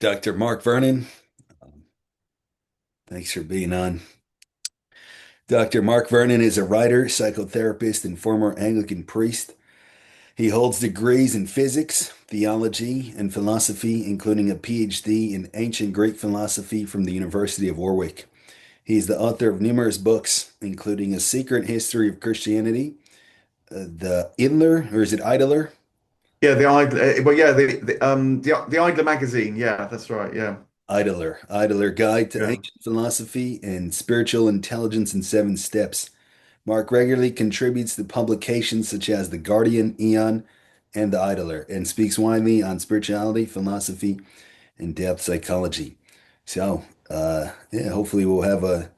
Dr. Mark Vernon, um, thanks for being on. Dr. Mark Vernon is a writer, psychotherapist, and former Anglican priest. He holds degrees in physics, theology, and philosophy, including a PhD in ancient Greek philosophy from the University of Warwick. He is the author of numerous books, including A Secret History of Christianity, The Idler, or is it Idler? Yeah, the Idler. Well, yeah, the Idler magazine. Yeah, that's right. Yeah, Idler Guide to yeah. Ancient Philosophy and Spiritual Intelligence in Seven Steps. Mark regularly contributes to publications such as The Guardian, Aeon, and The Idler, and speaks widely on spirituality, philosophy, and depth psychology. So, yeah, hopefully we'll have a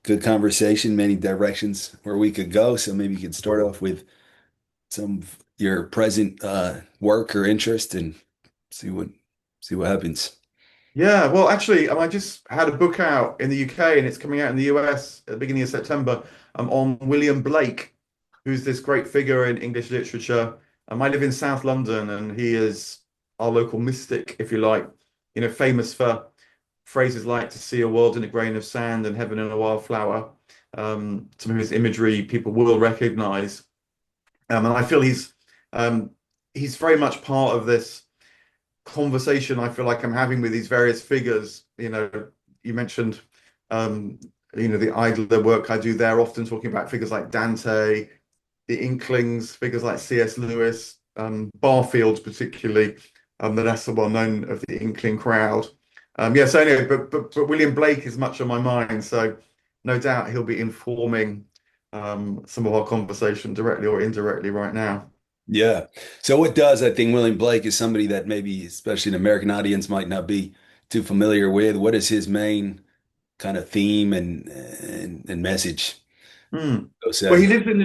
good conversation, many directions where we could go. So maybe you could start off with some of your present work or interest and see what see what happens. Yeah, well, actually, I just had a book out in the UK and it's coming out in the US at the beginning of September on William Blake, who's this great figure in English literature. I live in South London and he is our local mystic, if you like, famous for phrases like to see a world in a grain of sand and heaven in a wildflower. Some of his imagery people will recognize. And I feel he's very much part of this conversation I feel like I'm having with these various figures. You mentioned, um, the idler work I do there, often talking about figures like Dante, the Inklings, figures like C.S. Lewis, Barfield particularly, the lesser well known of the Inkling crowd. Yeah, so anyway, but William Blake is much on my mind, so no doubt he'll be informing some of our conversation directly or indirectly right now. Yeah. So what does I think William Blake is somebody that maybe, especially an American audience, might not be too familiar with. What is his main kind of theme and message? Hmm. Go Well, say. he lives in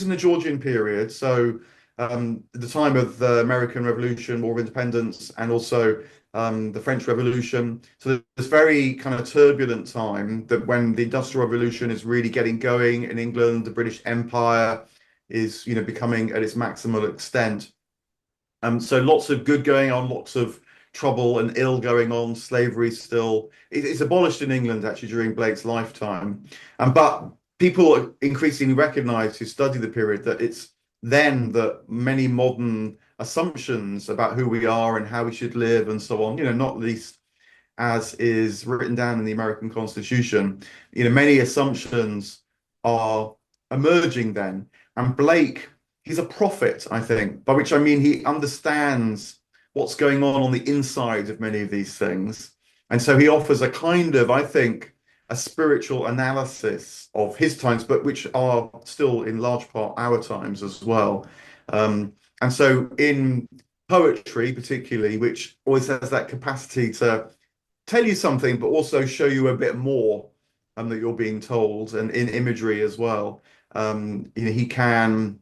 the Georgian period, so the time of the American Revolution, War of Independence, and also the French Revolution. So this very kind of turbulent time that when the Industrial Revolution is really getting going in England, the British Empire is, becoming at its maximal extent. So lots of good going on, lots of trouble and ill going on. Slavery still it's abolished in England actually during Blake's lifetime, but people increasingly recognise who study the period that it's then that many modern assumptions about who we are and how we should live and so on, not least as is written down in the American Constitution, many assumptions are emerging then. And Blake, he's a prophet, I think, by which I mean he understands what's going on the inside of many of these things. And so he offers a kind of, I think, a spiritual analysis of his times, but which are still in large part our times as well. And so in poetry, particularly, which always has that capacity to tell you something, but also show you a bit more that you're being told, and in imagery as well. He can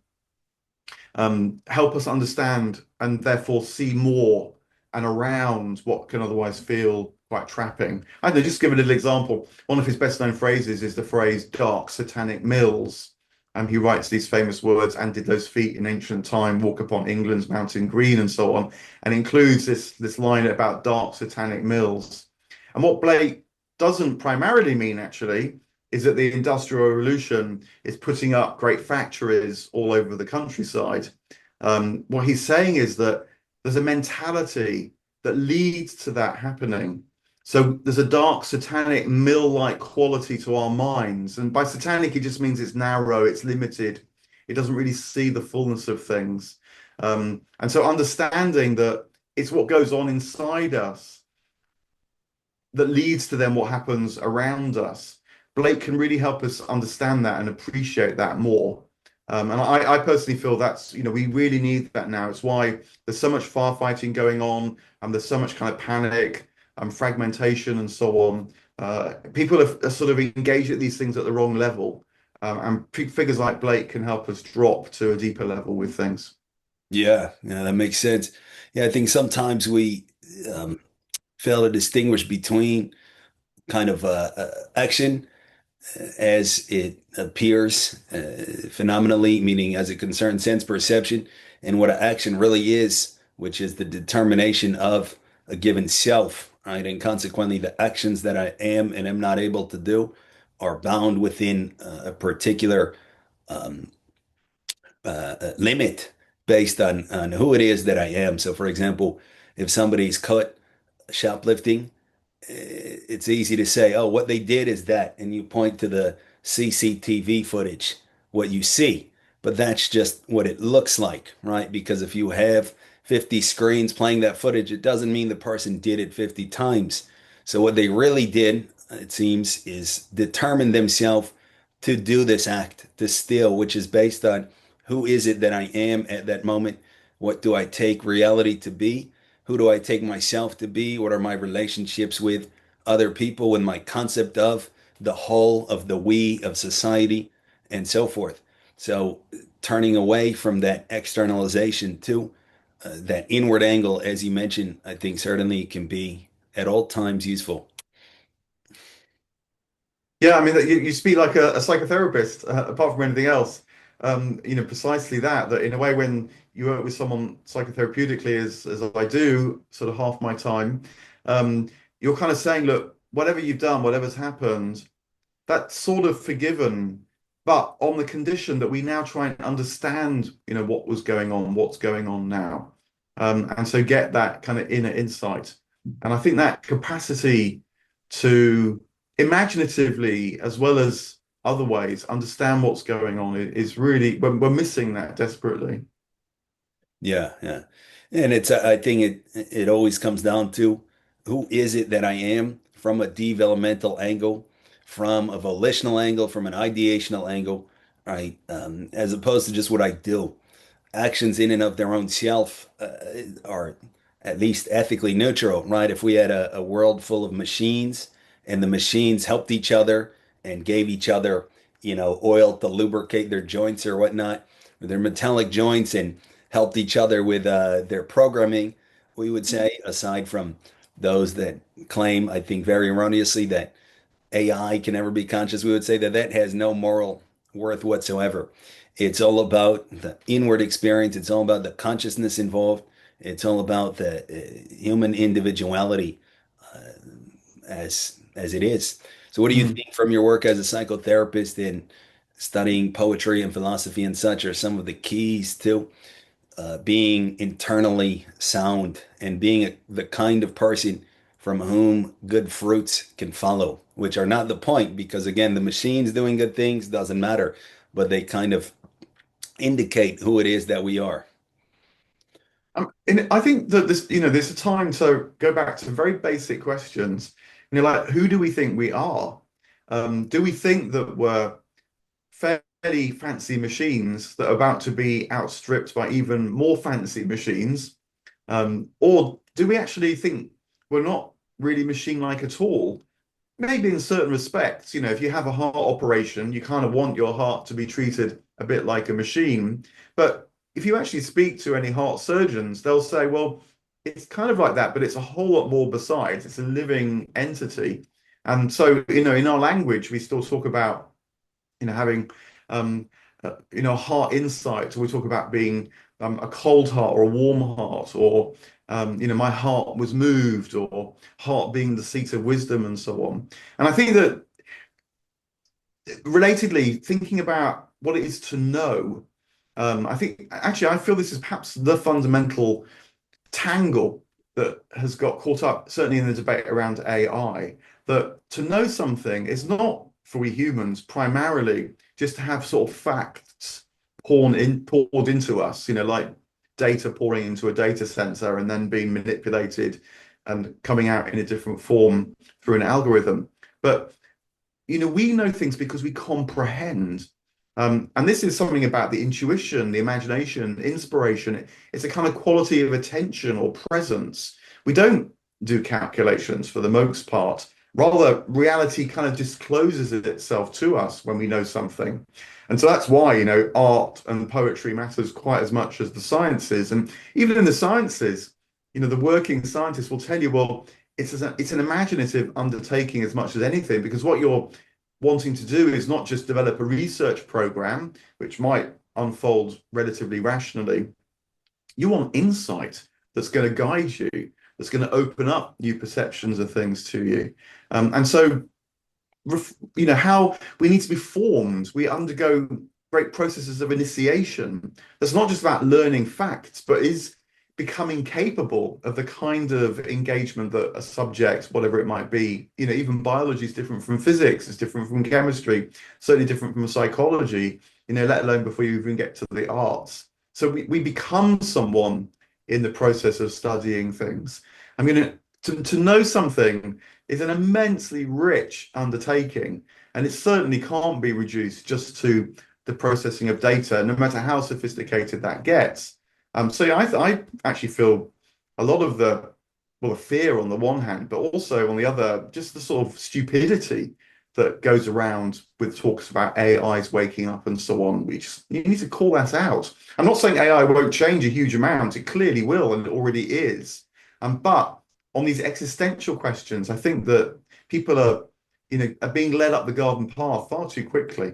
help us understand and therefore see more and around what can otherwise feel quite trapping. I don't know, just give a little example. One of his best known phrases is the phrase dark satanic mills. He writes these famous words, and did those feet in ancient time walk upon England's mountain green, and so on, and includes this line about dark satanic mills. And what Blake doesn't primarily mean, actually, is that the Industrial Revolution is putting up great factories all over the countryside. What he's saying is that there's a mentality that leads to that happening. So there's a dark, satanic, mill-like quality to our minds. And by satanic, it just means it's narrow, it's limited. It doesn't really see the fullness of things. And so understanding that it's what goes on inside us that leads to then what happens around us. Blake can really help us understand that and appreciate that more. And I personally feel that's, we really need that now. It's why there's so much firefighting going on, and there's so much kind of panic and fragmentation and so on. People are sort of engaged at these things at the wrong level. And figures like Blake can help us drop to a deeper level with things. Yeah, yeah, that makes sense. Yeah, I think sometimes we um, fail to distinguish between kind of action as it appears phenomenally, meaning as it concerns sense perception, and what an action really is, which is the determination of a given self, right? And consequently, the actions that I am and am not able to do are bound within a particular um, limit based on who it is that I am. So, for example, if somebody's caught shoplifting, it's easy to say, oh, what they did is that, and you point to the CCTV footage, what you see. But that's just what it looks like, right? Because if you have 50 screens playing that footage, it doesn't mean the person did it 50 times. So what they really did, it seems, is determine themselves to do this act, to steal, which is based on who is it that I am at that moment? What do I take reality to be? Who do I take myself to be? What are my relationships with other people, with my concept of the whole of the we of society, and so forth? So, turning away from that externalization to that inward angle, as you mentioned, I think certainly can be at all times useful. Yeah, I mean, you speak like a psychotherapist, apart from anything else. Precisely that in a way, when you work with someone psychotherapeutically, as I do, sort of half my time, um, you're kind of saying, look, whatever you've done, whatever's happened, that's sort of forgiven, but on the condition that we now try and understand, what was going on, what's going on now, and so get that kind of inner insight. And I think that capacity to imaginatively, as well as other ways, understand what's going on is really, we're missing that desperately. Yeah, yeah. And I think it always comes down to who is it that I am from a developmental angle, from a volitional angle, from an ideational angle, right? As opposed to just what I do. Actions in and of their own self are at least ethically neutral, right? If we had a world full of machines and the machines helped each other and gave each other, oil to lubricate their joints or whatnot, or their metallic joints and helped each other with their programming, we would say, aside from those that claim, I think very erroneously, that AI can never be conscious, we would say that that has no moral worth whatsoever. It's all about the inward experience. It's all about the consciousness involved. It's all about the human individuality as it is. So, what do you Mm. think from your work as a psychotherapist in studying poetry and philosophy and such are some of the keys to being internally sound and being the kind of person from whom good fruits can follow, which are not the point because again, the machines doing good things doesn't matter, but they kind of indicate who it is that we are. And I think that there's a time to go back to very basic questions. Like, who do we think we are? Do we think that we're fairly fancy machines that are about to be outstripped by even more fancy machines? Or do we actually think we're not really machine-like at all? Maybe in certain respects, if you have a heart operation, you kind of want your heart to be treated a bit like a machine. But if you actually speak to any heart surgeons, they'll say, well, it's kind of like that, but it's a whole lot more besides. It's a living entity. And so, in our language, we still talk about, having, heart insight. We talk about being a cold heart or a warm heart, or my heart was moved, or heart being the seat of wisdom, and so on. And I think that relatedly, thinking about what it is to know, I think actually I feel this is perhaps the fundamental tangle that has got caught up, certainly in the debate around AI, that to know something is not for we humans primarily just to have sort of facts poured into us, like data pouring into a data center and then being manipulated and coming out in a different form through an algorithm. But we know things because we comprehend. And this is something about the intuition, the imagination, inspiration. It's a kind of quality of attention or presence. We don't do calculations for the most part. Rather, reality kind of discloses itself to us when we know something. And so that's why, art and poetry matters quite as much as the sciences. And even in the sciences, the working scientists will tell you, well, it's an imaginative undertaking as much as anything, because what you're wanting to do is not just develop a research program, which might unfold relatively rationally. You want insight that's going to guide you, that's going to open up new perceptions of things to you. And so, how we need to be formed. We undergo great processes of initiation. That's not just about learning facts, but is becoming capable of the kind of engagement that a subject, whatever it might be, even biology is different from physics, it's different from chemistry, certainly different from psychology, let alone before you even get to the arts. So we become someone in the process of studying things. I mean, to know something is an immensely rich undertaking, and it certainly can't be reduced just to the processing of data, no matter how sophisticated that gets. So yeah, I actually feel a lot of the fear on the one hand, but also on the other, just the sort of stupidity that goes around with talks about AIs waking up and so on. You need to call that out. I'm not saying AI won't change a huge amount. It clearly will, and it already is. But on these existential questions, I think that people are being led up the garden path far too quickly.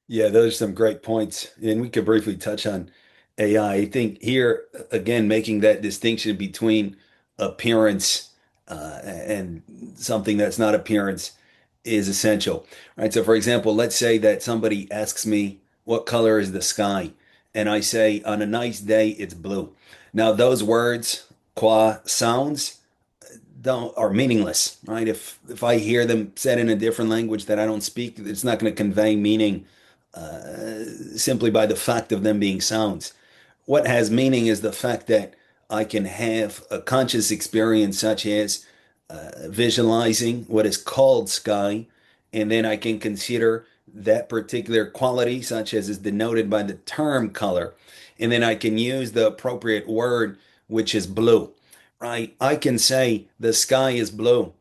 Yeah, those are some great points. And we could briefly touch on AI. I think here, again, making that distinction between appearance and something that's not appearance is essential, right? So, for example, let's say that somebody asks me, what color is the sky? And I say, on a nice day, it's blue. Now, those words, qua sounds, don't are meaningless, right? If I hear them said in a different language that I don't speak, it's not going to convey meaning simply by the fact of them being sounds. What has meaning is the fact that I can have a conscious experience, such as visualizing what is called sky, and then I can consider that particular quality, such as is denoted by the term color, and then I can use the appropriate word, which is blue, right? I can say the sky is blue.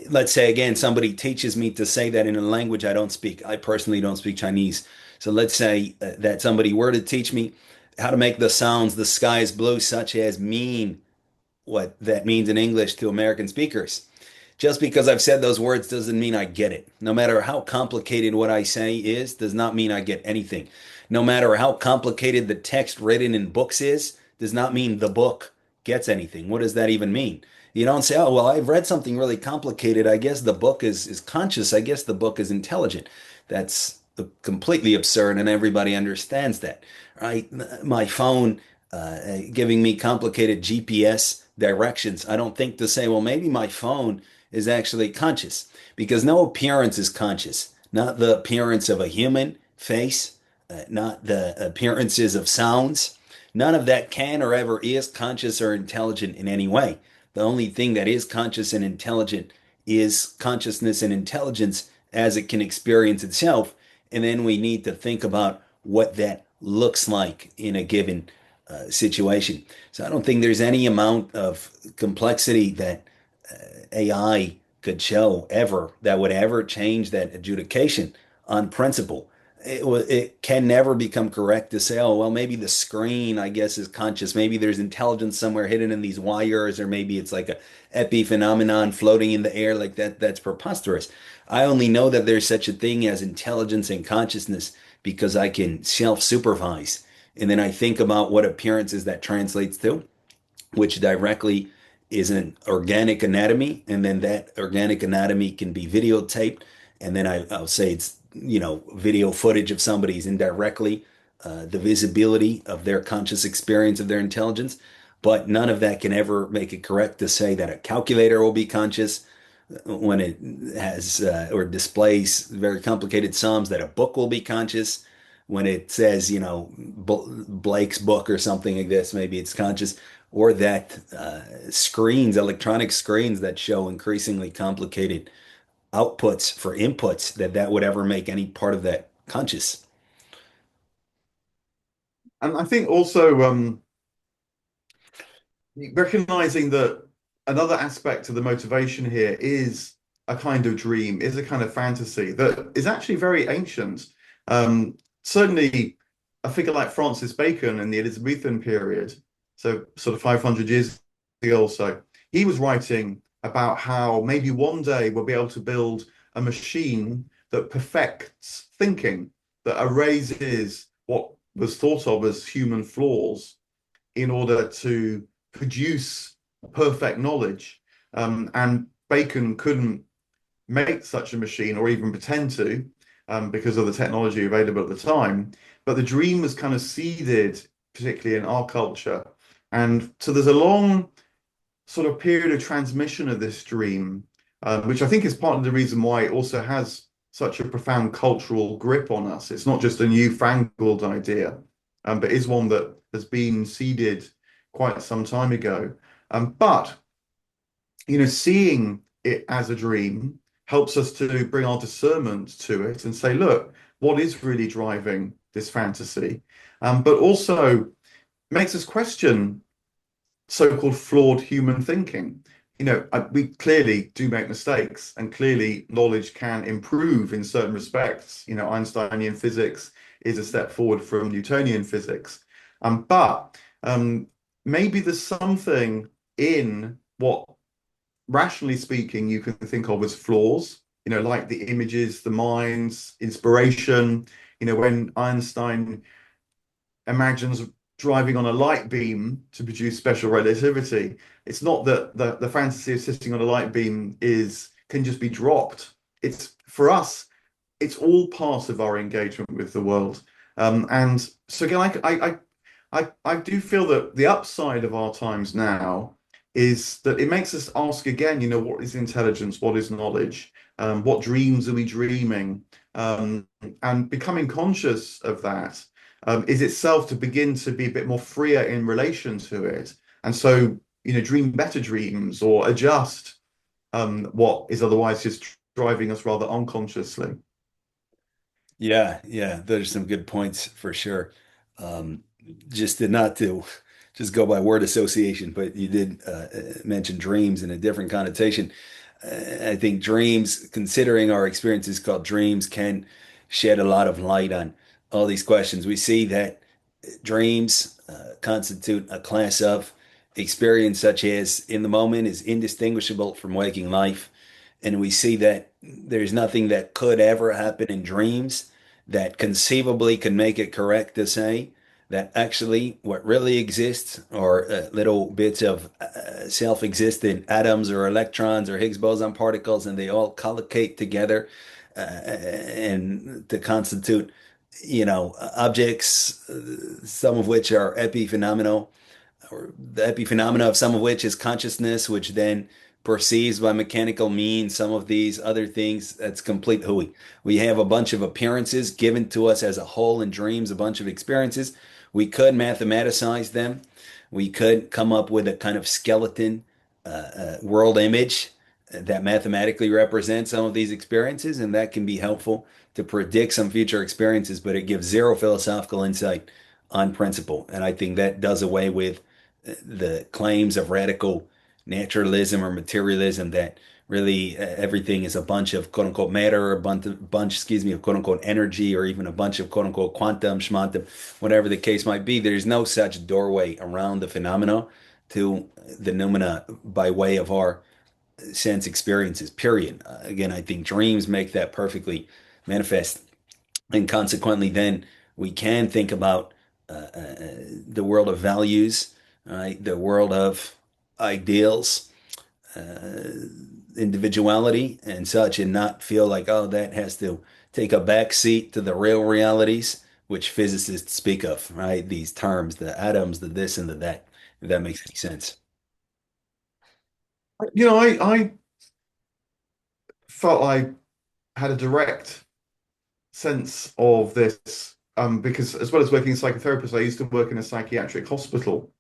Let's say again, somebody teaches me to say that in a language I don't speak. I personally don't speak Chinese. So let's say that somebody were to teach me how to make the sounds, the sky is blue, such as mean what that means in English to American speakers. Just because I've said those words doesn't mean I get it. No matter how complicated what I say is, does not mean I get anything. No matter how complicated the text written in books is, does not mean the book gets anything. What does that even mean? You don't say, oh, well, I've read something really complicated. I guess the book is conscious. I guess the book is intelligent. That's completely absurd, and everybody understands that, right? My phone giving me complicated GPS directions. I don't think to say, well, maybe my phone is actually conscious because no appearance is conscious, not the appearance of a human face, not the appearances of sounds. None of that can or ever is conscious or intelligent in any way. The only thing that is conscious and intelligent is consciousness and intelligence as it can experience itself. And then we need to think about what that looks like in a given situation. So I don't think there's any amount of complexity that AI could show ever that would ever change that adjudication on principle. It can never become correct to say, oh, well, maybe the screen, I guess, is conscious. Maybe there's intelligence somewhere hidden in these wires, or maybe it's like a epiphenomenon floating in the air like that. That's preposterous. I only know that there's such a thing as intelligence and consciousness because I can self-supervise. And then I think about what appearances that translates to, which directly is an organic anatomy, and then that organic anatomy can be videotaped, and then I'll say it's video footage of somebody's indirectly the visibility of their conscious experience of their intelligence, but none of that can ever make it correct to say that a calculator will be conscious when it has or displays very complicated sums, that a book will be conscious when it says, Blake's book or something like this, maybe it's conscious, or that electronic screens that show increasingly complicated outputs for inputs, that would ever make any part of that conscious. And I think also recognizing that another aspect of the motivation here is a kind of dream, is a kind of fantasy that is actually very ancient. Certainly, a figure like Francis Bacon in the Elizabethan period, so sort of 500 years ago or so, he was writing about how maybe one day we'll be able to build a machine that perfects thinking, that erases what was thought of as human flaws in order to produce perfect knowledge. And Bacon couldn't make such a machine or even pretend to, because of the technology available at the time. But the dream was kind of seeded, particularly in our culture. And so there's a long sort of period of transmission of this dream, which I think is part of the reason why it also has such a profound cultural grip on us. It's not just a newfangled idea, but is one that has been seeded quite some time ago. But seeing it as a dream helps us to bring our discernment to it and say, look, what is really driving this fantasy? But also makes us question so-called flawed human thinking. We clearly do make mistakes, and clearly knowledge can improve in certain respects. Einsteinian physics is a step forward from Newtonian physics. But maybe there's something in what, rationally speaking, you can think of as flaws, like the images, the minds, inspiration. When Einstein imagines driving on a light beam to produce special relativity, it's not that the fantasy of sitting on a light beam can just be dropped. It's, for us, it's all part of our engagement with the world. And so again, I do feel that the upside of our times now is that it makes us ask again, what is intelligence? What is knowledge? What dreams are we dreaming? And becoming conscious of that is itself to begin to be a bit more freer in relation to it. And so, dream better dreams or adjust what is otherwise just driving us rather unconsciously. Yeah, those are some good points for sure. Um, just to not to just go by word association, but you did mention dreams in a different connotation. I think dreams, considering our experiences called dreams, can shed a lot of light on all these questions. We see that dreams constitute a class of experience such as in the moment is indistinguishable from waking life. And we see that there's nothing that could ever happen in dreams that conceivably can make it correct to say that actually what really exists are little bits of self-existent atoms or electrons or Higgs boson particles, and they all collocate together and to constitute, objects, some of which are epiphenomenal, or the epiphenomena of some of which is consciousness, which then perceives by mechanical means some of these other things. That's complete hooey. We have a bunch of appearances given to us as a whole in dreams, a bunch of experiences. We could mathematicize them. We could come up with a kind of skeleton world image that mathematically represents some of these experiences, and that can be helpful to predict some future experiences, but it gives zero philosophical insight on principle. And I think that does away with the claims of radical naturalism or materialism that really everything is a bunch of quote unquote matter, or a bunch, excuse me, of quote unquote energy, or even a bunch of quote unquote quantum, schmontum, whatever the case might be. There's no such doorway around the phenomena to the noumena by way of our sense experiences, period. Again, I think dreams make that perfectly manifest. And consequently, then we can think about the world of values, right? The world of ideals, uh, individuality, and such, and not feel like, oh, that has to take a back seat to the real realities, which physicists speak of, right? These terms, the atoms, the this and the that, if that makes any sense. I felt I had a direct sense of this, because as well as working as a psychotherapist, I used to work in a psychiatric hospital.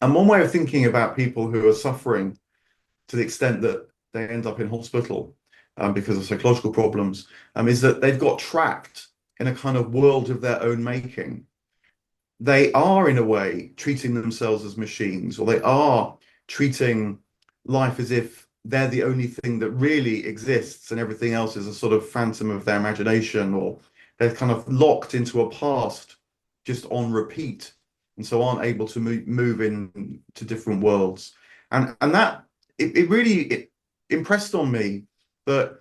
And one way of thinking about people who are suffering to the extent that they end up in hospital, because of psychological problems, is that they've got trapped in a kind of world of their own making. They are, in a way, treating themselves as machines, or they are treating life as if they're the only thing that really exists and everything else is a sort of phantom of their imagination, or they're kind of locked into a past just on repeat, and so aren't able to move in to different worlds. And that it really impressed on me that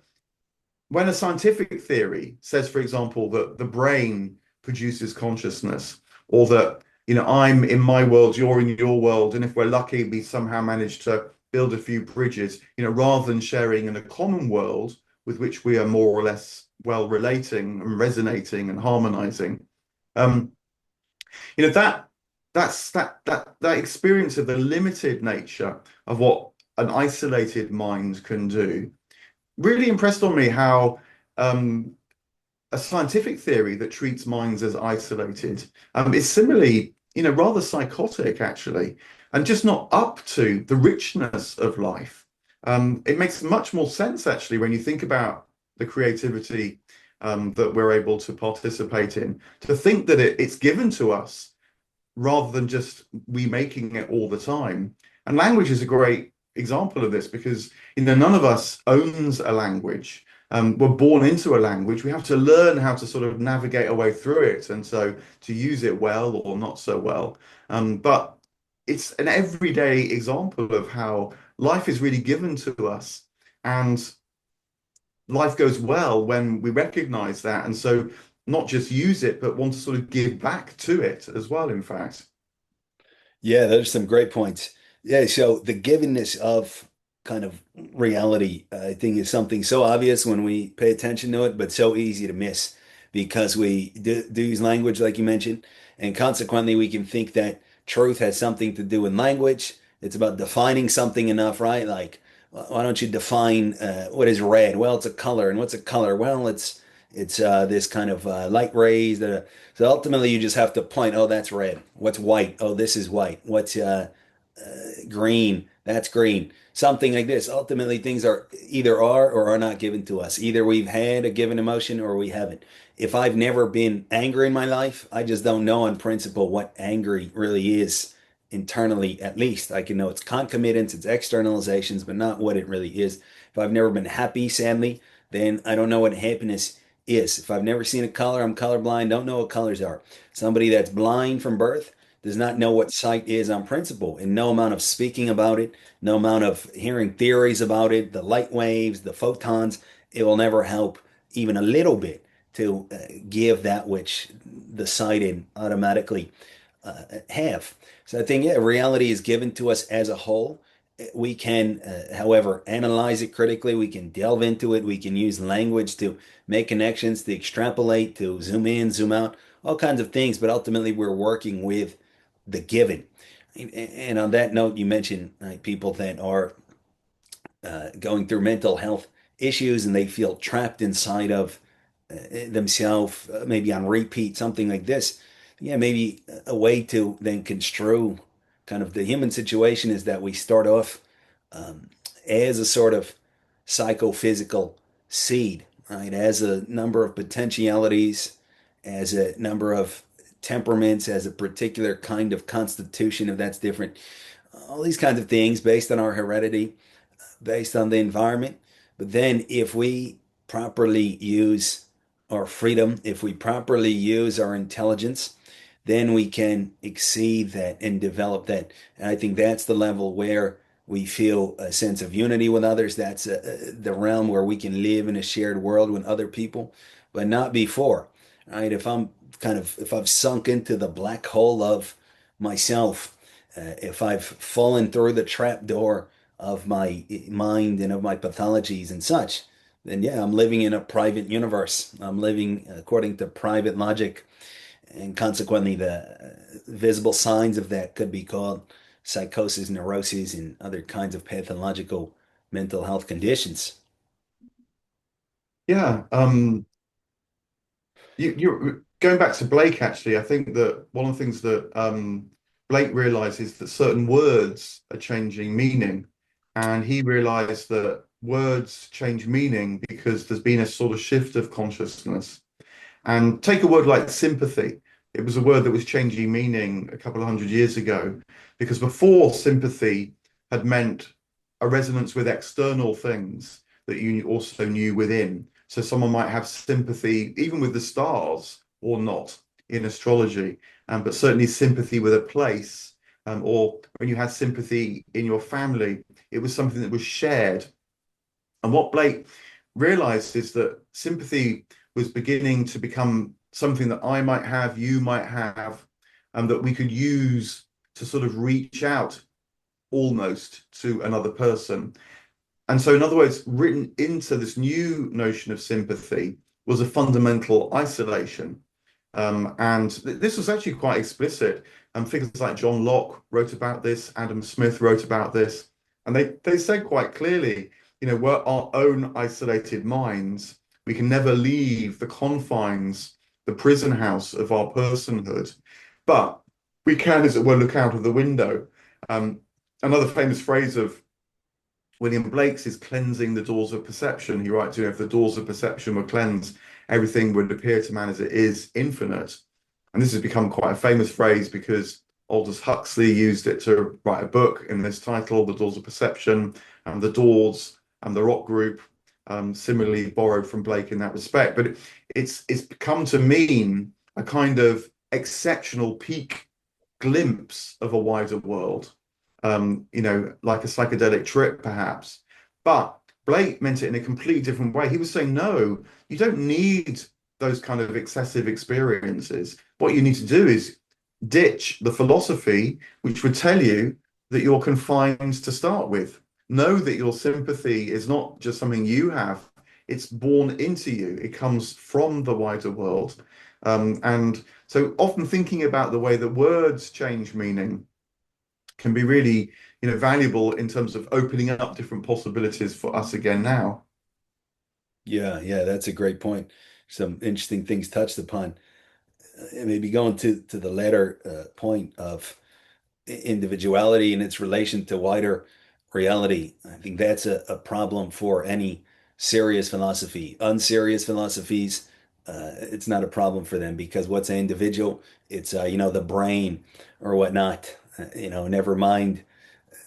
when a scientific theory says, for example, that the brain produces consciousness, or that I'm in my world, you're in your world, and if we're lucky, we somehow manage to build a few bridges, rather than sharing in a common world with which we are more or less well relating and resonating and harmonizing. Um, you know that that experience of the limited nature of what an isolated mind can do really impressed on me how a scientific theory that treats minds as isolated is similarly, rather psychotic actually, and just not up to the richness of life. It makes much more sense actually when you think about the creativity that we're able to participate in, to think that it's given to us rather than just we making it all the time. And language is a great example of this because none of us owns a language. We're born into a language. We have to learn how to sort of navigate our way through it, and so to use it well or not so well. But it's an everyday example of how life is really given to us, and life goes well when we recognize that, and so not just use it, but want to sort of give back to it as well, in fact. Yeah, those are some great points. Yeah, so the givenness of kind of reality, I think, is something so obvious when we pay attention to it, but so easy to miss because we do use language, like you mentioned, and consequently, we can think that truth has something to do with language. It's about defining something enough, right? Like, why don't you define what is red? Well, it's a color, and what's a color? Well, it's this kind of light rays that so ultimately, you just have to point, oh, that's red. What's white? Oh, this is white. What's green? That's green. Something like this. Ultimately, things are either are or are not given to us. Either we've had a given emotion or we haven't. If I've never been angry in my life, I just don't know on principle what angry really is internally, at least. I can know its concomitants, its externalizations, but not what it really is. If I've never been happy, sadly, then I don't know what happiness is. If I've never seen a color, I'm colorblind, don't know what colors are. Somebody that's blind from birth does not know what sight is on principle, and no amount of speaking about it, no amount of hearing theories about it, the light waves, the photons, it will never help even a little bit to give that which the sighted automatically have. So I think, yeah, reality is given to us as a whole. We can, however, analyze it critically. We can delve into it. We can use language to make connections, to extrapolate, to zoom in, zoom out, all kinds of things. But ultimately, we're working with the given. And on that note, you mentioned people that are going through mental health issues and they feel trapped inside of themselves, maybe on repeat, something like this. Yeah, maybe a way to then construe kind of the human situation is that we start off as a sort of psychophysical seed, right? As a number of potentialities, as a number of temperaments, as a particular kind of constitution, if that's different. All these kinds of things based on our heredity, based on the environment. But then if we properly use our freedom, if we properly use our intelligence, then we can exceed that and develop that. And I think that's the level where we feel a sense of unity with others. That's the realm where we can live in a shared world with other people, but not before. Right? If I've sunk into the black hole of myself, if I've fallen through the trap door of my mind and of my pathologies and such, then yeah, I'm living in a private universe. I'm living according to private logic, and consequently, the visible signs of that could be called psychosis, neuroses, and other kinds of pathological mental health conditions. Yeah, you're going back to Blake, actually. I think that one of the things that Blake realizes that certain words are changing meaning, and he realized that words change meaning because there's been a sort of shift of consciousness. And take a word like sympathy. It was a word that was changing meaning a couple of hundred years ago, because before sympathy had meant a resonance with external things that you also knew within. So someone might have sympathy even with the stars or not in astrology, but certainly sympathy with a place, or when you had sympathy in your family, it was something that was shared. And what Blake realized is that sympathy was beginning to become something that I might have, you might have, and that we could use to sort of reach out almost to another person. And so, in other words, written into this new notion of sympathy was a fundamental isolation. And this was actually quite explicit. Figures like John Locke wrote about this, Adam Smith wrote about this, and they said quite clearly, we're our own isolated minds. We can never leave the confines, the prison house of our personhood, but we can, as it were, look out of the window. Um, Another famous phrase of William Blake's is cleansing the doors of perception. He writes, if the doors of perception were cleansed, everything would appear to man as it is infinite. And this has become quite a famous phrase because Aldous Huxley used it to write a book in this title, The Doors of Perception, and the Doors and the rock group similarly borrowed from Blake in that respect. But it's come to mean a kind of exceptional peak glimpse of a wider world, like a psychedelic trip, perhaps. But Blake meant it in a completely different way. He was saying, no, you don't need those kind of excessive experiences. What you need to do is ditch the philosophy which would tell you that you're confined to start with. Know that your sympathy is not just something you have, it's born into you, it comes from the wider world. And so often thinking about the way that words change meaning can be really, valuable in terms of opening up different possibilities for us again now. Yeah, yeah, that's a great point. Some interesting things touched upon. Maybe going to the latter point of individuality and its relation to wider reality. I think that's a problem for any serious philosophy. Unserious philosophies, it's not a problem for them because what's an individual? It's the brain or whatnot. Never mind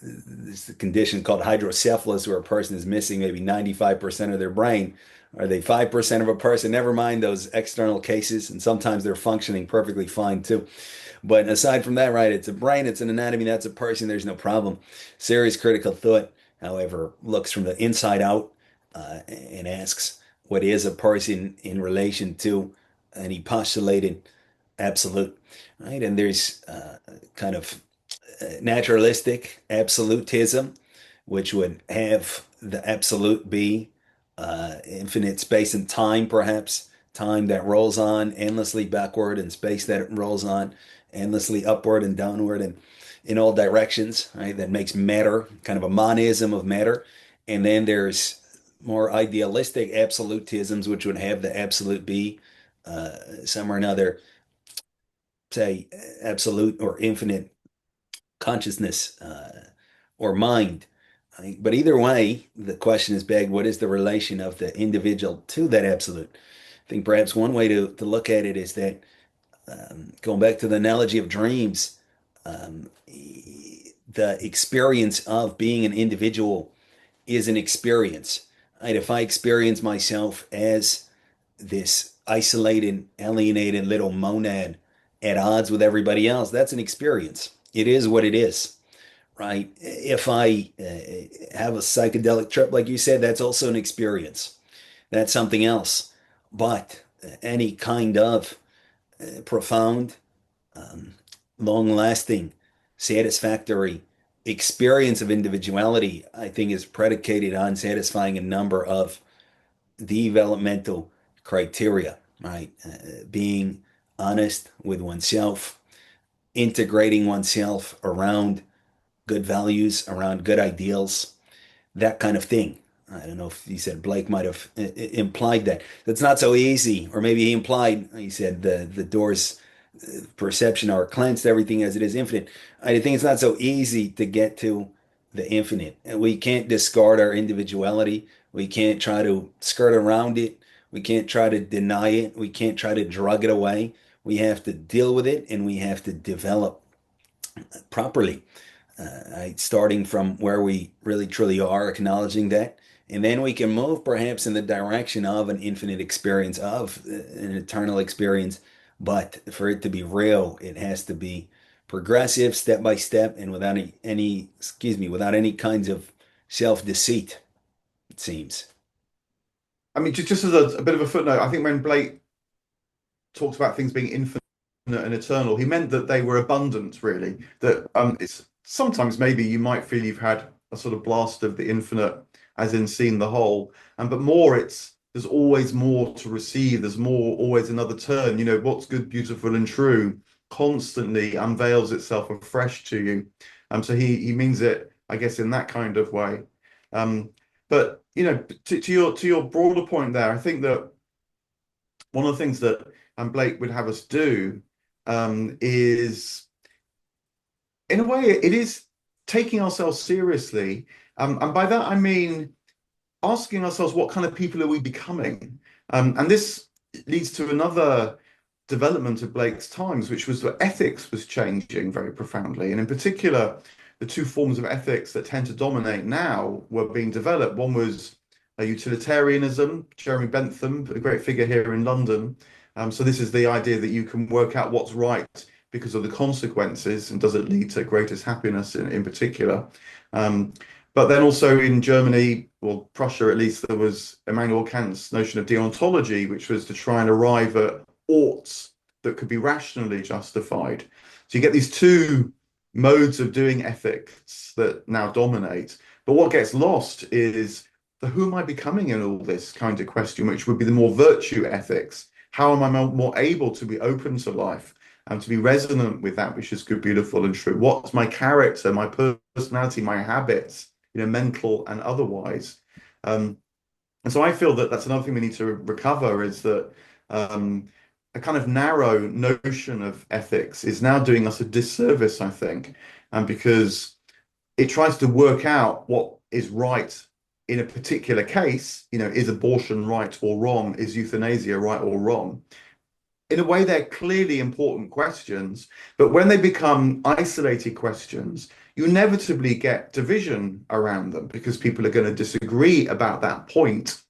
this condition called hydrocephalus, where a person is missing maybe 95% of their brain. Are they 5% of a person? Never mind those external cases, and sometimes they're functioning perfectly fine too. But aside from that, right, it's a brain, it's an anatomy, that's a person, there's no problem. Serious critical thought, however, looks from the inside out and asks, what is a person in relation to any postulated absolute, right? And there's kind of naturalistic absolutism, which would have the absolute be infinite space and time, perhaps time that rolls on endlessly backward and space that rolls on endlessly upward and downward and in all directions, right? That makes matter kind of a monism of matter. And then there's more idealistic absolutisms, which would have the absolute be somewhere or another, say, absolute or infinite consciousness or mind. But either way, the question is begged, what is the relation of the individual to that absolute? I think perhaps one way to look at it is that going back to the analogy of dreams, the experience of being an individual is an experience. Right? If I experience myself as this isolated, alienated little monad at odds with everybody else, that's an experience. It is what it is, right? If I have a psychedelic trip, like you said, that's also an experience. That's something else. But any kind of profound, um, long lasting, satisfactory experience of individuality, I think, is predicated on satisfying a number of developmental criteria, right? Being honest with oneself, integrating oneself around good values, around good ideals, that kind of thing. I don't know if he said Blake might have implied that. That's not so easy, or maybe he implied, he said the doors perception are cleansed, everything as it is infinite. I think it's not so easy to get to the infinite. And we can't discard our individuality. We can't try to skirt around it. We can't try to deny it. We can't try to drug it away. We have to deal with it and we have to develop properly, starting from where we really truly are, acknowledging that. And then we can move perhaps in the direction of an infinite experience, of an eternal experience. But for it to be real, it has to be progressive, step by step, and without without any kinds of self-deceit, it seems. I mean, just as a bit of a footnote, I think when Blake talks about things being infinite, and eternal. He meant that they were abundant, really. That it's sometimes maybe you might feel you've had a sort of blast of the infinite, as in seen the whole, and but more it's there's always more to receive. There's more, always another turn. You know, what's good, beautiful, and true constantly unveils itself afresh to you. So he means it, I guess, in that kind of way. Um, but you know, to your broader point there, I think that one of the things that Blake would have us do is, in a way, it is taking ourselves seriously. And by that, I mean asking ourselves, what kind of people are we becoming? And this leads to another development of Blake's times, which was that ethics was changing very profoundly. And in particular, the two forms of ethics that tend to dominate now were being developed. One was utilitarianism, Jeremy Bentham, a great figure here in London. So this is the idea that you can work out what's right because of the consequences, and does it lead to greatest happiness in particular. But then also in Germany, well, Prussia at least, there was Immanuel Kant's notion of deontology, which was to try and arrive at oughts that could be rationally justified. So you get these two modes of doing ethics that now dominate. But what gets lost is the who am I becoming in all this kind of question, which would be the more virtue ethics. How am I more able to be open to life and to be resonant with that which is good, beautiful, and true? What's my character, my personality, my habits, you know, mental and otherwise? And so I feel that that's another thing we need to recover is that a kind of narrow notion of ethics is now doing us a disservice, I think, and because it tries to work out what is right in a particular case, you know, is abortion right or wrong? Is euthanasia right or wrong? In a way, they're clearly important questions, but when they become isolated questions, you inevitably get division around them because people are going to disagree about that point.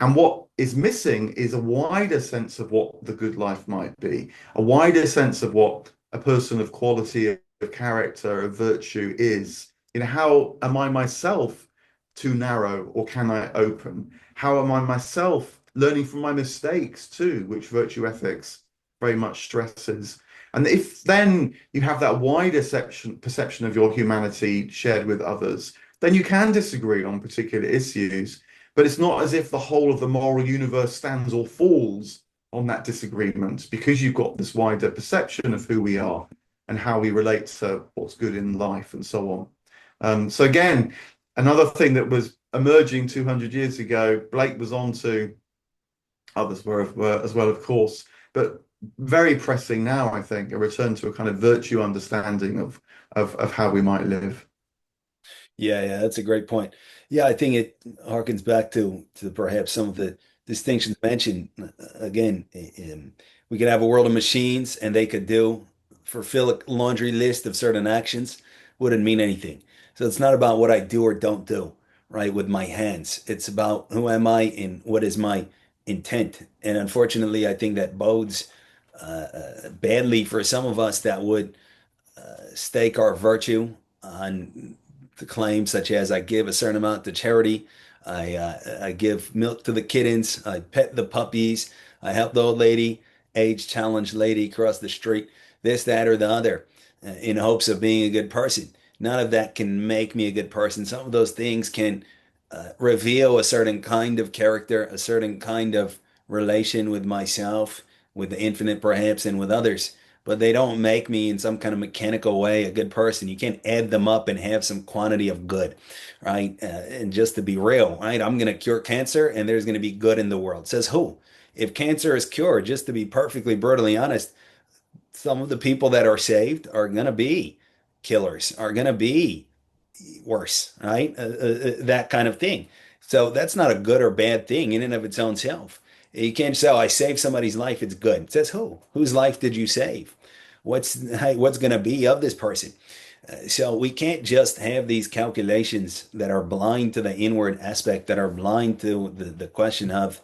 And what is missing is a wider sense of what the good life might be, a wider sense of what a person of quality, of character, of virtue is. You know, how am I myself too narrow or can I open? How am I myself learning from my mistakes too, which virtue ethics very much stresses. And if then you have that wider perception of your humanity shared with others, then you can disagree on particular issues. But it's not as if the whole of the moral universe stands or falls on that disagreement because you've got this wider perception of who we are and how we relate to what's good in life and so on. So again, another thing that was emerging 200 years ago, Blake was on to, others were as well, of course, but very pressing now, I think, a return to a kind of virtue understanding of how we might live. Yeah, that's a great point. Yeah, I think it harkens back to perhaps some of the distinctions mentioned. Again, we could have a world of machines and they could fulfill a laundry list of certain actions, wouldn't mean anything. So it's not about what I do or don't do, right, with my hands. It's about who am I and what is my intent. And unfortunately, I think that bodes badly for some of us that would stake our virtue on the claims such as I give a certain amount to charity, I give milk to the kittens, I pet the puppies, I help the old lady, age challenged lady across the street, this, that, or the other, in hopes of being a good person. None of that can make me a good person. Some of those things can reveal a certain kind of character, a certain kind of relation with myself, with the infinite perhaps, and with others. But they don't make me in some kind of mechanical way a good person. You can't add them up and have some quantity of good, right? And just to be real, right? I'm going to cure cancer and there's going to be good in the world. Says who? If cancer is cured, just to be perfectly brutally honest, some of the people that are saved are going to be killers, are going to be worse, right? That kind of thing. So that's not a good or bad thing in and of its own self. You can't say, "Oh, I saved somebody's life. It's good." It says who? Whose life did you save? What's going to be of this person? So we can't just have these calculations that are blind to the inward aspect, that are blind to the question of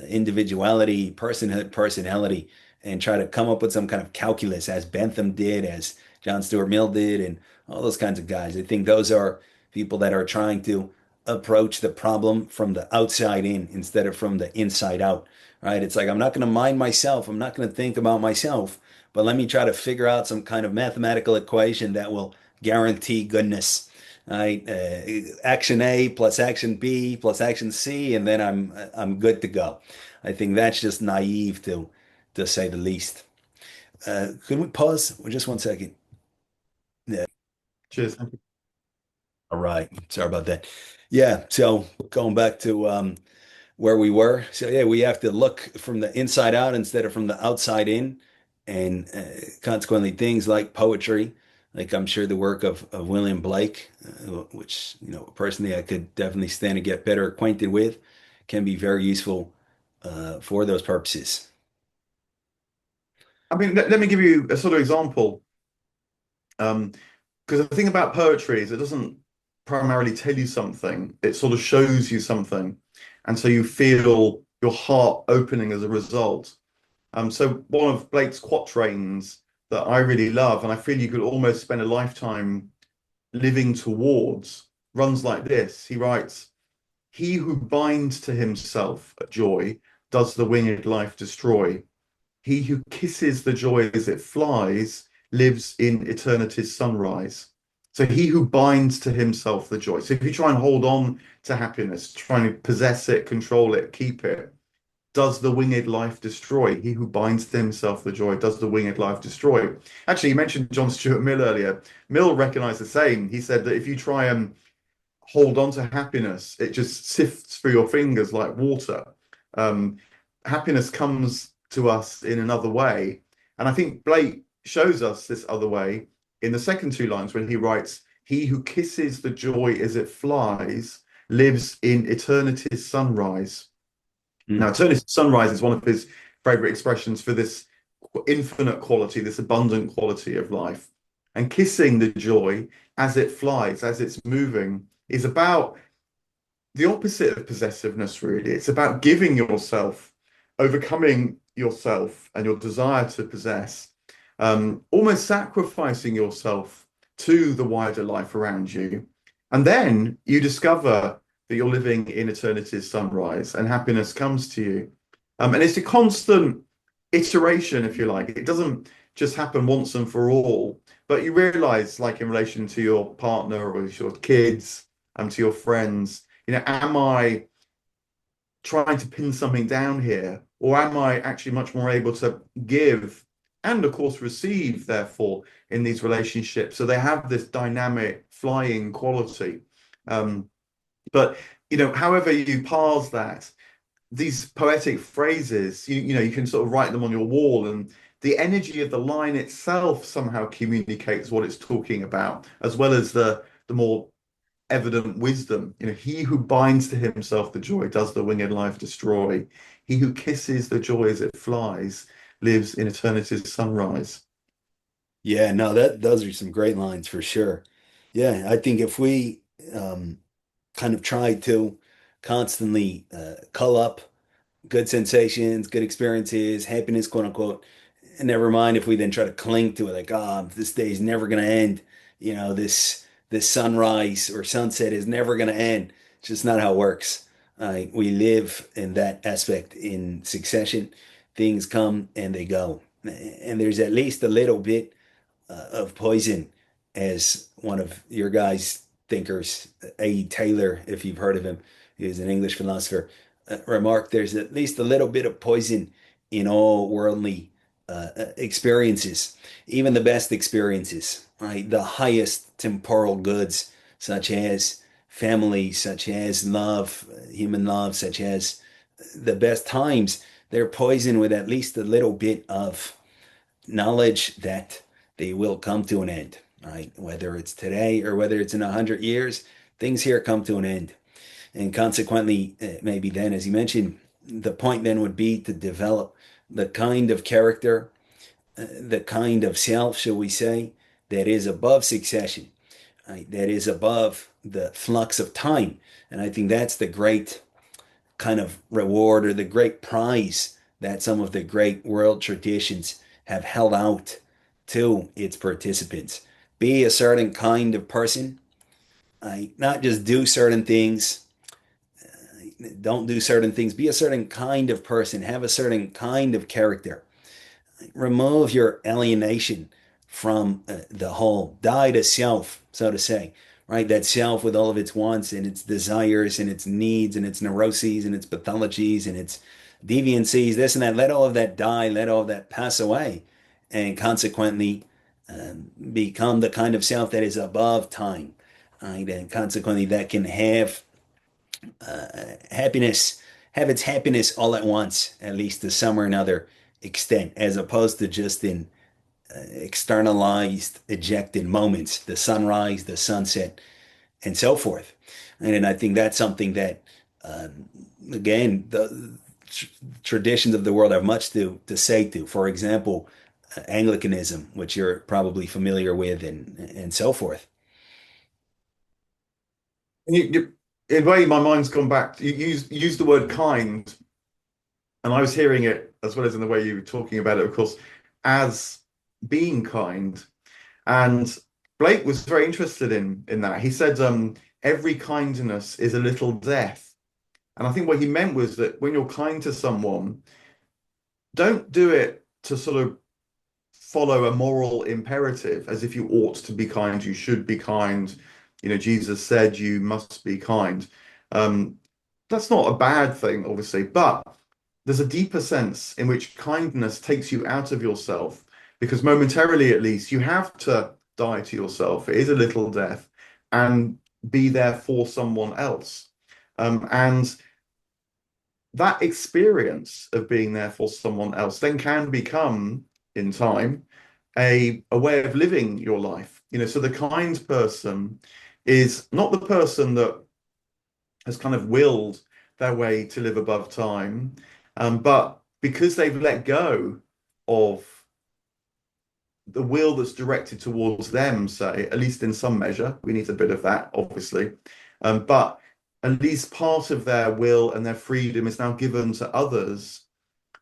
individuality, personhood, personality, and try to come up with some kind of calculus as Bentham did, as John Stuart Mill did, and all those kinds of guys. I think those are people that are trying to approach the problem from the outside in instead of from the inside out, right? It's like, I'm not going to mind myself. I'm not going to think about myself. but let me try to figure out some kind of mathematical equation that will guarantee goodness. Right? Action A plus action B plus action C, and then I'm good to go. I think that's just naive to say the least. Could we pause for just 1 second? Yeah. Cheers. Thank you. All right. Sorry about that. Yeah. So going back to where we were. So yeah, we have to look from the inside out instead of from the outside in, and consequently, things like poetry, like I'm sure the work of William Blake, which personally I could definitely stand to get better acquainted with, can be very useful for those purposes. I mean, let me give you a sort of example. Because the thing about poetry is it doesn't primarily tell you something, it sort of shows you something. And so you feel your heart opening as a result. So one of Blake's quatrains that I really love, and I feel you could almost spend a lifetime living towards, runs like this. He writes, "He who binds to himself a joy does the winged life destroy. He who kisses the joy as it flies lives in eternity's sunrise." So he who binds to himself the joy. So if you try and hold on to happiness, trying to possess it, control it, keep it, does the winged life destroy? He who binds to himself the joy, does the winged life destroy? Actually, you mentioned John Stuart Mill earlier. Mill recognized the same. He said that if you try and hold on to happiness, it just sifts through your fingers like water. Um, Happiness comes to us in another way. And I think Blake shows us this other way in the second two lines when he writes, "He who kisses the joy as it flies lives in eternity's sunrise." Now, Mm. eternity's sunrise is one of his favorite expressions for this infinite quality, this abundant quality of life. And kissing the joy as it flies, as it's moving, is about the opposite of possessiveness, really. It's about giving yourself, overcoming yourself and your desire to possess, almost sacrificing yourself to the wider life around you. And then you discover that you're living in eternity's sunrise and happiness comes to you. And it's a constant iteration, if you like. It doesn't just happen once and for all, but you realize, like in relation to your partner or your kids and to your friends, am I trying to pin something down here, or am I actually much more able to give and, of course, receive, therefore, in these relationships? So they have this dynamic, flying quality. Um, but, however you parse that, these poetic phrases, you can sort of write them on your wall, and the energy of the line itself somehow communicates what it's talking about, as well as the more evident wisdom. He who binds to himself the joy does the winged life destroy. He who kisses the joy as it flies lives in eternity's sunrise. Yeah, no, that those are some great lines for sure. Yeah, I think if we kind of try to constantly cull up good sensations, good experiences, happiness, quote unquote. And never mind if we then try to cling to it, like, this day is never going to end. This sunrise or sunset is never going to end. It's just not how it works. We live in that aspect in succession. Things come and they go. And there's at least a little bit of poison, as one of your guys' thinkers, A. Taylor, if you've heard of him, he's an English philosopher, remarked there's at least a little bit of poison in all worldly experiences, even the best experiences, right? The highest temporal goods, such as family, such as love, human love, such as the best times, they're poisoned with at least a little bit of knowledge that they will come to an end, right? Whether it's today or whether it's in 100 years, things here come to an end. And consequently, maybe then, as you mentioned, the point then would be to develop the kind of character, the kind of self, shall we say, that is above succession, right? That is above the flux of time. And I think that's the great kind of reward or the great prize that some of the great world traditions have held out to its participants. Be a certain kind of person, not just do certain things, don't do certain things, be a certain kind of person, have a certain kind of character. remove your alienation from the whole, die to self, so to say, right? That self with all of its wants and its desires and its needs and its neuroses and its pathologies and its deviancies, this and that. Let all of that die, let all of that pass away, and consequently become the kind of self that is above time, right? And consequently, that can have happiness, have its happiness all at once, at least to some or another extent, as opposed to just in externalized, ejected moments, the sunrise, the sunset, and so forth. And I think that's something that, again, the traditions of the world have much to say to. For example, Anglicanism, which you're probably familiar with, and so forth. And in a way, my mind's gone back. You use the word kind, and I was hearing it as well as in the way you were talking about it, of course, as being kind. And Blake was very interested in that. He said, every kindness is a little death. And I think what he meant was that when you're kind to someone, don't do it to sort of follow a moral imperative as if you ought to be kind, you should be kind. You know, Jesus said you must be kind. Um, that's not a bad thing, obviously, but there's a deeper sense in which kindness takes you out of yourself because momentarily, at least, you have to die to yourself. It is a little death and be there for someone else. And that experience of being there for someone else then can become, in time, a way of living your life. You know, so the kind person is not the person that has kind of willed their way to live above time, but because they've let go of the will that's directed towards them, say, at least in some measure, we need a bit of that, obviously, but at least part of their will and their freedom is now given to others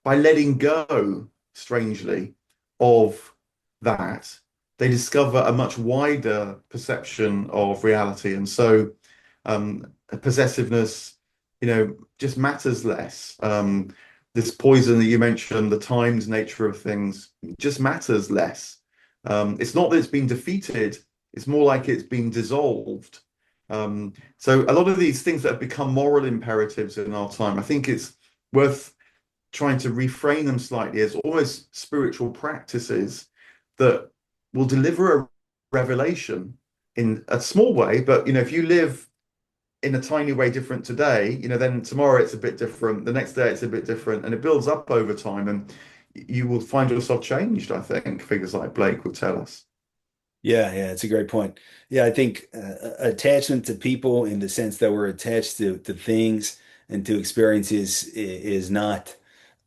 by letting go, strangely, of that, they discover a much wider perception of reality. And so possessiveness, you know, just matters less. This poison that you mentioned, the timed nature of things, just matters less. It's not that it's been defeated, it's more like it's been dissolved. So a lot of these things that have become moral imperatives in our time, I think it's worth trying to reframe them slightly as almost spiritual practices that will deliver a revelation in a small way. But, you know, if you live in a tiny way different today, you know, then tomorrow it's a bit different, the next day it's a bit different, and it builds up over time. And you will find yourself changed, I think, figures like Blake will tell us. Yeah, it's a great point. Yeah, I think attachment to people in the sense that we're attached to things and to experiences is not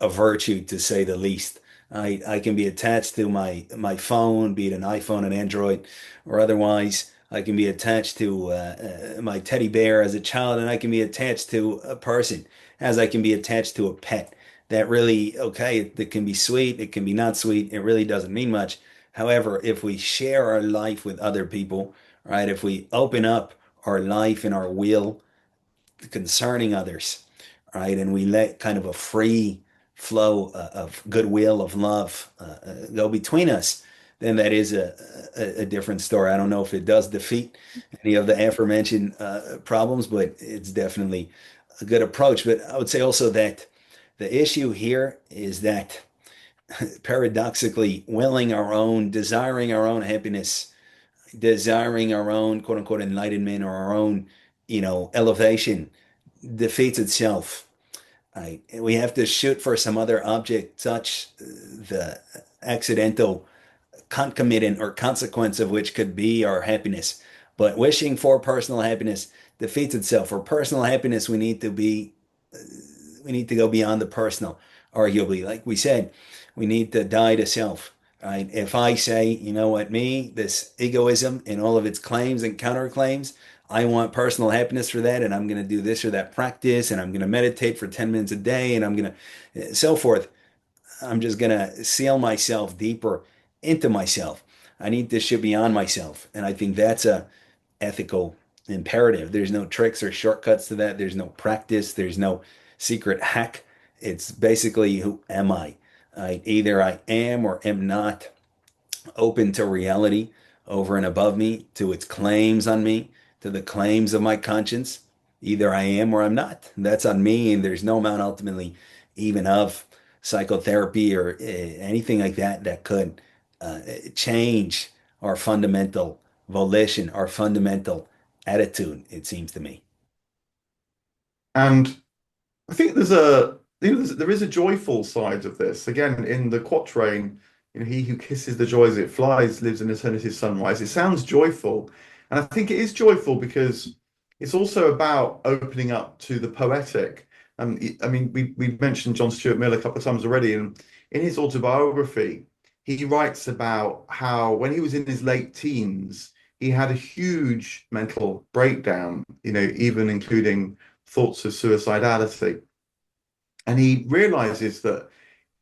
a virtue to say the least. I can be attached to my phone, be it an iPhone, an Android, or otherwise. I can be attached to my teddy bear as a child, and I can be attached to a person as I can be attached to a pet. That really, okay, it can be sweet, it can be not sweet. It really doesn't mean much. However, if we share our life with other people, right, if we open up our life and our will concerning others, right, and we let kind of a free flow of goodwill, of love go between us, then that is a different story. I don't know if it does defeat any of the aforementioned problems, but it's definitely a good approach. But I would say also that the issue here is that paradoxically willing our own, desiring our own happiness, desiring our own quote unquote enlightenment or our own, elevation defeats itself. Right? We have to shoot for some other object, such the accidental concomitant or consequence of which could be our happiness. But wishing for personal happiness defeats itself. For personal happiness, we need to go beyond the personal, arguably. Like we said, we need to die to self. Right? If I say, you know what, this egoism and all of its claims and counterclaims, I want personal happiness for that, and I'm going to do this or that practice, and I'm going to meditate for 10 minutes a day, and I'm going to, so forth. I'm just going to seal myself deeper into myself. I need to shoot beyond myself. And I think that's a ethical imperative. There's no tricks or shortcuts to that. There's no practice. There's no secret hack. It's basically who am I? Either I am or am not open to reality over and above me, to its claims on me, to the claims of my conscience. Either I am or I'm not. That's on me, and there's no amount ultimately, even of psychotherapy or anything like that, that could change our fundamental volition, our fundamental attitude, it seems to me. And I think there is a joyful side of this. Again, in the quatrain, he who kisses the joy as it flies lives in eternity's sunrise. It sounds joyful, and I think it is joyful because it's also about opening up to the poetic. I mean, we mentioned John Stuart Mill a couple of times already, and in his autobiography, he writes about how when he was in his late teens, he had a huge mental breakdown. Even including thoughts of suicidality. And he realizes that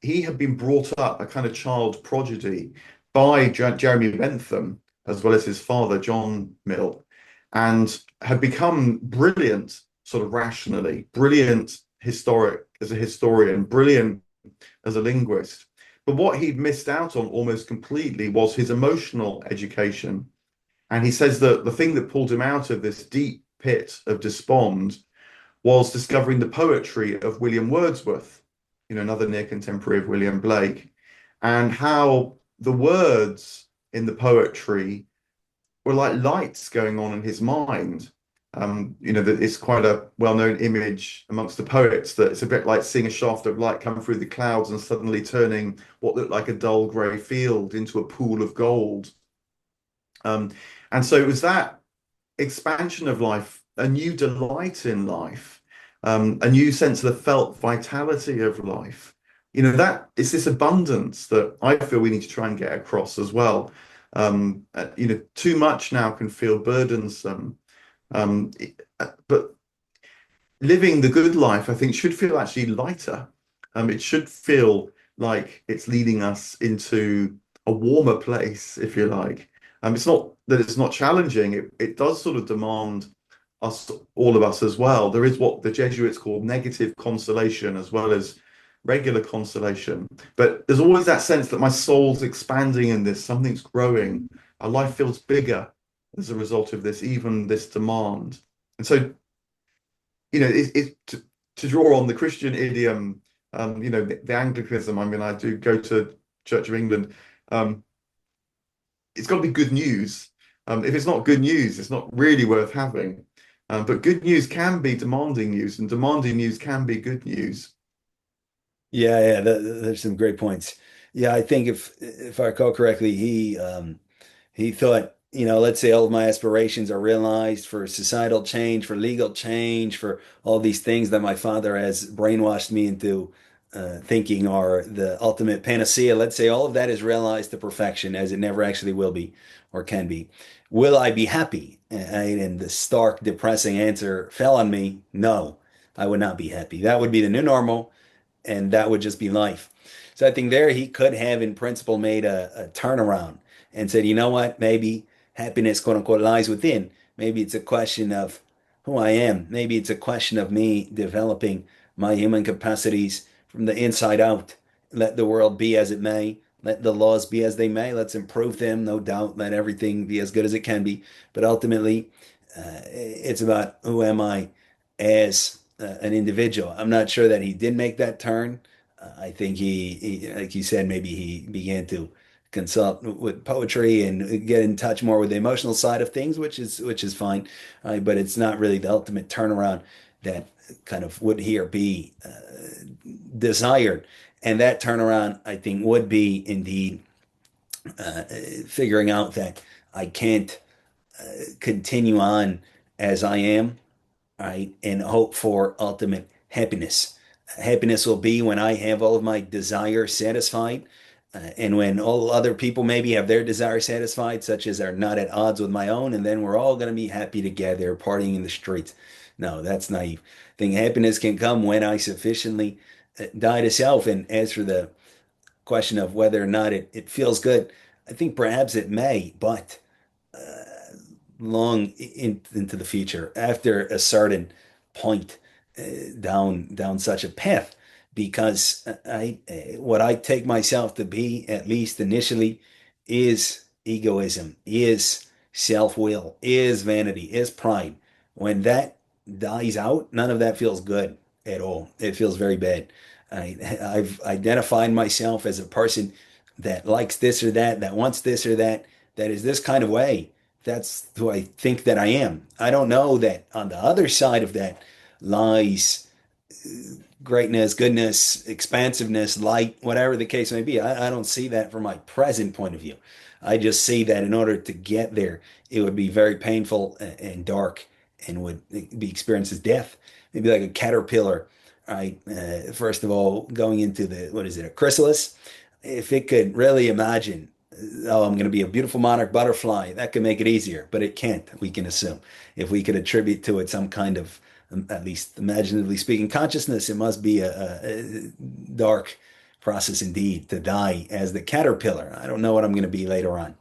he had been brought up a kind of child prodigy by Jeremy Bentham, as well as his father, John Mill, and had become brilliant, sort of rationally, brilliant historic as a historian, brilliant as a linguist. But what he'd missed out on almost completely was his emotional education. And he says that the thing that pulled him out of this deep pit of despond was discovering the poetry of William Wordsworth, another near contemporary of William Blake, and how the words in the poetry were like lights going on in his mind. That it's quite a well-known image amongst the poets that it's a bit like seeing a shaft of light come through the clouds and suddenly turning what looked like a dull grey field into a pool of gold. Um, and so it was that expansion of life, a new delight in life, a new sense of the felt vitality of life. That it's this abundance that I feel we need to try and get across as well. Too much now can feel burdensome, but living the good life, I think, should feel actually lighter. It should feel like it's leading us into a warmer place, if you like. It's not that it's not challenging. It does sort of demand us, all of us as well. There is what the Jesuits call negative consolation as well as regular consolation. But there's always that sense that my soul's expanding in this, something's growing. Our life feels bigger as a result of this, even this demand. And so to draw on the Christian idiom, the Anglicanism. I mean, I do go to Church of England. Um, it's got to be good news. If it's not good news, it's not really worth having. But good news can be demanding news, and demanding news can be good news. Yeah, there's some great points. Yeah, I think if I recall correctly, he thought, let's say all of my aspirations are realized for societal change, for legal change, for all these things that my father has brainwashed me into thinking are the ultimate panacea. Let's say all of that is realized to perfection, as it never actually will be or can be. Will I be happy? And the stark, depressing answer fell on me. No, I would not be happy. That would be the new normal, and that would just be life. So I think there he could have, in principle, made a turnaround and said, you know what, maybe happiness, quote unquote, lies within. Maybe it's a question of who I am. Maybe it's a question of me developing my human capacities from the inside out. Let the world be as it may. Let the laws be as they may. Let's improve them, no doubt. Let everything be as good as it can be. But ultimately, it's about who am I as an individual. I'm not sure that he did make that turn. I think like you said, maybe he began to consult with poetry and get in touch more with the emotional side of things, which is fine. But it's not really the ultimate turnaround that kind of would here be desired. And that turnaround, I think, would be indeed figuring out that I can't continue on as I am, right, and hope for ultimate happiness. Happiness will be when I have all of my desire satisfied, and when all other people maybe have their desire satisfied, such as are not at odds with my own, and then we're all going to be happy together, partying in the streets. No, that's naive. I think happiness can come when I sufficiently die to self. And as for the question of whether or not it feels good, I think perhaps it may, but into the future after a certain point down such a path because what I take myself to be, at least initially, is egoism, is self-will, is vanity, is pride. When that dies out, none of that feels good at all. It feels very bad. I've identified myself as a person that likes this or that, that wants this or that, that is this kind of way. That's who I think that I am. I don't know that on the other side of that lies greatness, goodness, expansiveness, light, whatever the case may be. I don't see that from my present point of view. I just see that in order to get there, it would be very painful and dark and would be experienced as death. Maybe like a caterpillar, right? First of all, going into the, what is it, a chrysalis? If it could really imagine, oh, I'm going to be a beautiful monarch butterfly, that could make it easier, but it can't, we can assume. If we could attribute to it some kind of, at least imaginatively speaking, consciousness, it must be a dark process indeed to die as the caterpillar. I don't know what I'm going to be later on.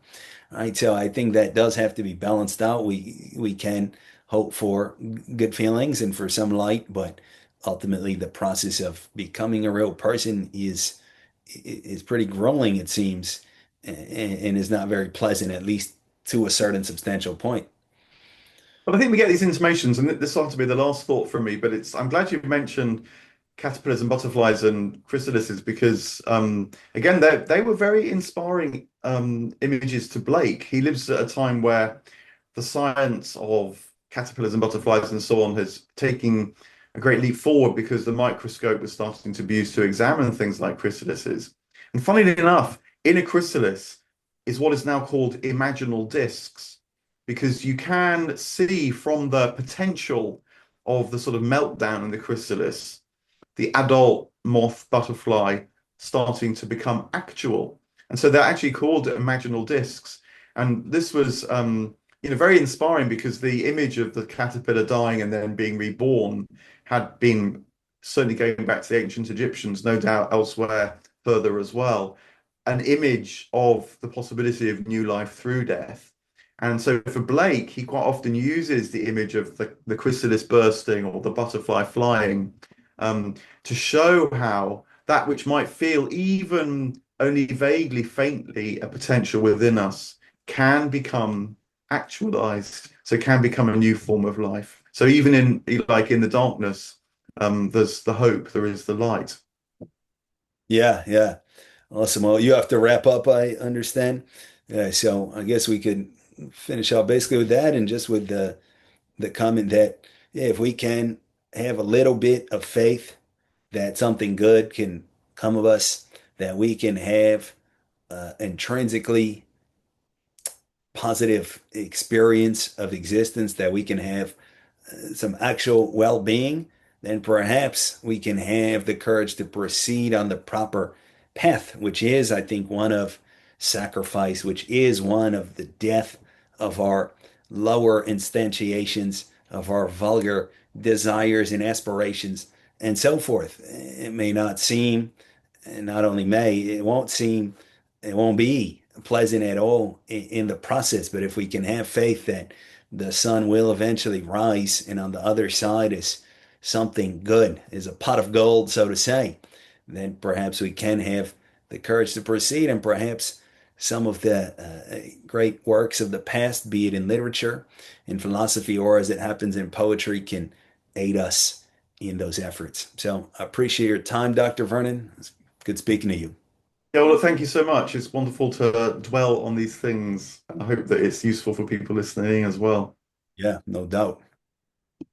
All right, so I think that does have to be balanced out. We can hope for good feelings and for some light, but ultimately the process of becoming a real person is pretty grueling, it seems, and is not very pleasant, at least to a certain substantial point. But I think we get these intimations, and this ought to be the last thought from me, but it's I'm glad you mentioned caterpillars and butterflies and chrysalises because again they were very inspiring images to Blake. He lives at a time where the science of caterpillars and butterflies and so on has taken a great leap forward because the microscope was starting to be used to examine things like chrysalises. And funnily enough, in a chrysalis is what is now called imaginal discs, because you can see from the potential of the sort of meltdown in the chrysalis, the adult moth butterfly starting to become actual. And so they're actually called imaginal discs. And this was, very inspiring because the image of the caterpillar dying and then being reborn had been certainly going back to the ancient Egyptians, no doubt elsewhere further as well, an image of the possibility of new life through death. And so for Blake, he quite often uses the image of the chrysalis bursting or the butterfly flying to show how that which might feel even only vaguely, faintly a potential within us can become actualized. So can become a new form of life. So even in the darkness, there's the hope, there is the light. Yeah, yeah. Awesome. Well, you have to wrap up, I understand. So I guess we could finish up basically with that and just with the comment that, yeah, if we can have a little bit of faith that something good can come of us, that we can have intrinsically positive experience of existence, that we can have some actual well-being, then perhaps we can have the courage to proceed on the proper path, which is, I think, one of sacrifice, which is one of the death of our lower instantiations, of our vulgar desires and aspirations, and so forth. It may not seem, and not only may, it won't be pleasant at all in the process. But if we can have faith that the sun will eventually rise, and on the other side is something good, is a pot of gold, so to say, then perhaps we can have the courage to proceed, and perhaps some of the great works of the past, be it in literature, in philosophy, or as it happens in poetry, can aid us in those efforts. So I appreciate your time, Dr. Vernon. It's good speaking to you. Yeah, well, thank you so much. It's wonderful to dwell on these things. I hope that it's useful for people listening as well. Yeah, no doubt.